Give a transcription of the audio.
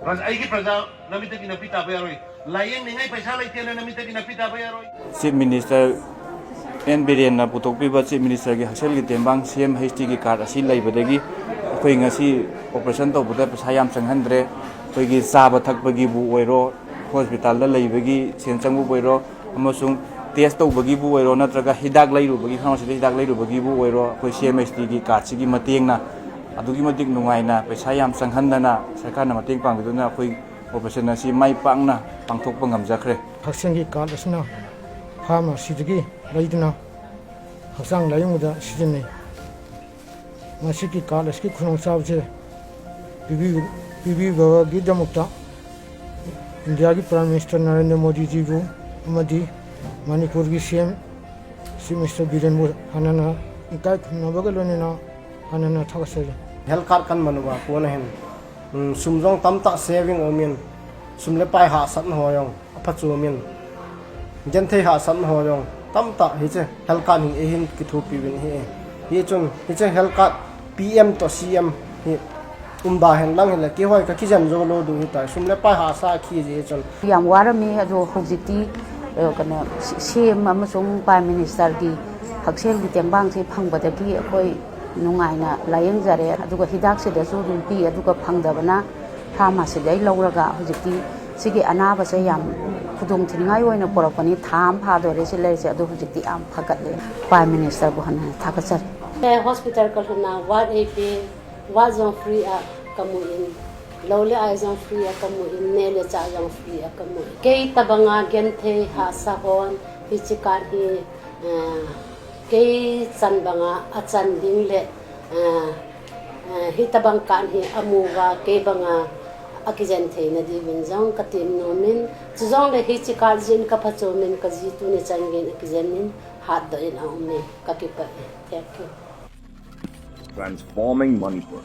ꯑꯩꯒꯤ ꯄ꯭ꯔꯖꯥ ꯅꯃꯤꯠꯇꯒꯤ ꯅꯥꯄꯤ ꯇꯥꯕ ꯌꯥꯔꯣꯏ ꯂꯥꯏꯌꯦꯡꯅꯤꯡꯉꯥꯏ ꯄꯩꯁꯥ ꯂꯩꯇꯦꯅ ꯅꯃꯤꯠꯇꯒꯤ ꯅꯥꯄꯤ ꯇꯥꯕ ꯌꯥꯔꯣꯏ ꯆꯤꯞ ꯃꯤꯅꯤꯁꯇꯔ ꯑꯦꯟ ꯕꯤꯔꯦꯟꯅ ꯄꯨꯊꯣꯛꯄꯤꯕ ꯆꯤꯞ ꯃꯤꯅꯤꯁꯇꯔꯒꯤ ꯍꯛꯁꯦꯜꯒꯤ ꯇꯦꯡꯕꯥꯡ CMHTꯒꯤ ꯀꯥꯔꯗ ꯑꯁꯤ ꯂꯩꯕꯗꯒꯤ ꯑꯩꯈꯣꯏ ꯉꯁꯤ ꯑꯣꯄꯔꯦꯁꯟ ꯇꯧꯕꯗ ꯄꯩꯁꯥ ꯌꯥꯝ ꯆꯪꯍꯟꯗ꯭रे ꯑꯩꯈꯣꯏꯒꯤ ꯆꯥꯕ ꯊꯛꯄꯒꯤꯕꯨ ꯑꯣꯏꯔോ ꯍꯣꯁꯄꯤꯇꯥꯜꯗ ꯂꯩꯕꯒꯤ ꯁꯦꯟ ꯆꯪꯕꯕꯨ ꯑꯣꯏꯔꯣ ꯑꯃꯁꯨꯡ ꯇꯦꯁ ꯇꯧꯕꯒꯤꯕꯨ ꯑꯣꯏꯔꯣ ꯅꯠꯇ꯭ꯔꯒ ꯍꯤꯗꯥꯛ ꯂꯩꯔꯨꯕꯒꯤ ꯐꯥꯔꯃꯥꯁꯤꯗ ꯍꯤꯗꯥꯛ ꯂꯩꯔꯨꯕꯒꯤꯕꯨ ꯑꯣꯏꯔꯣ ꯑꯩꯈꯣꯏ CMHTꯒꯤ ꯀꯥꯔꯗꯁꯤꯒꯤ ꯃꯇꯦꯡꯅ ꯑꯗꯨꯛꯀꯤ ꯃꯇꯤꯛ ꯅꯨꯡꯉꯥꯏꯅ ꯄꯩꯁꯥ ꯌꯥꯝ ꯆꯪꯍꯟꯗꯅ ꯁꯔꯀꯥꯔꯅ ꯃꯇꯦꯡ ꯄꯥꯡꯕꯤꯗꯨꯅ ꯑꯩꯈꯣই ꯑꯣꯄꯔꯦꯁꯟ ꯑꯁꯤ ꯃꯥꯏ ꯄꯥꯛꯅ ꯄꯥꯡꯊꯣꯛꯄ ꯉꯝꯖꯈ꯭ꯔꯦ ꯍꯛꯁꯦꯜꯒꯤ ꯀꯥꯔꯗ ꯑꯁꯤꯅ ꯐꯥꯔꯃꯥꯁꯤꯗꯒꯤ ꯂꯩꯗꯨꯅ ꯍꯛꯆꯥꯡ ꯂꯥꯌꯦꯡꯕꯗ ꯁꯤꯖꯤꯟꯅꯩ ꯃꯁꯤꯒꯤ ꯀꯥꯔꯗ ꯑꯁꯤꯒꯤ ꯈꯨꯗꯣꯡꯆꯥꯕꯁꯦ ꯄꯤꯕꯤꯕꯒꯤꯗꯃꯛꯇ ꯏꯟꯗꯤꯌꯥꯒꯤ ꯄ꯭ꯔꯥꯏꯝ ꯃꯤꯅꯤꯁꯇꯔ ꯅꯔꯦꯟꯗ꯭ꯔ ꯃꯣꯗꯤꯖꯤꯕꯨ ꯑꯃꯗꯤ ꯃꯅꯤꯄꯨꯔꯒꯤ CM ꯆꯤꯐ ꯃꯤꯅꯤꯁꯇꯔ ꯕꯤꯔꯦꯟꯕꯨ ꯍꯥꯟꯅꯅ ꯏꯀꯥꯏ ꯈꯨꯝꯅꯕꯒ ꯂꯣꯏꯅꯅ ꯍꯥꯟꯅꯅ ꯊꯥꯒꯠꯆꯔꯤ हेल्थ कार्ड कन मनवा कोन हेन सुमजों तमता सेविंग ओमिन सुमले पाई हा सत होयों अफचु ओमिन जंथे हा सत होयों तमता हिचे हेल्थ कार्ड हि एहिन किथु पिबिन hi chun हिचे हेल्थ कार्ड PM तो CM hi umba hen lang hele ki hoi ka kijan jo lo du hi tai sumle pa ha sa khi je chun yam warami ado hojikti kana CM amasung prime minister gi haksel gi tengbang se phangbadagi akoi nungaina layeng jare aduga hidak se da su pi aduga phangdabana pharmacy dai lawraga hojikti sigi anaba se yam khudong thingai oina porakani tham pha dore se le se adu hojikti am phagat le prime minister bu hana thakachar hospital kalhuna what ap what zone free a kamu in lole ai zone free a kamu in nele cha zone free a kamu ke tabanga gente ha sa hon hichikar hi ke chanbanga achan ding le hi tabang kan hi amuwa ke banga akijan theina di binjang katim nomin chujong le hichikar jin ka phachomin ka ji tu ne changen akijanin hat do in aume ka ki pa thank you transforming Manipur.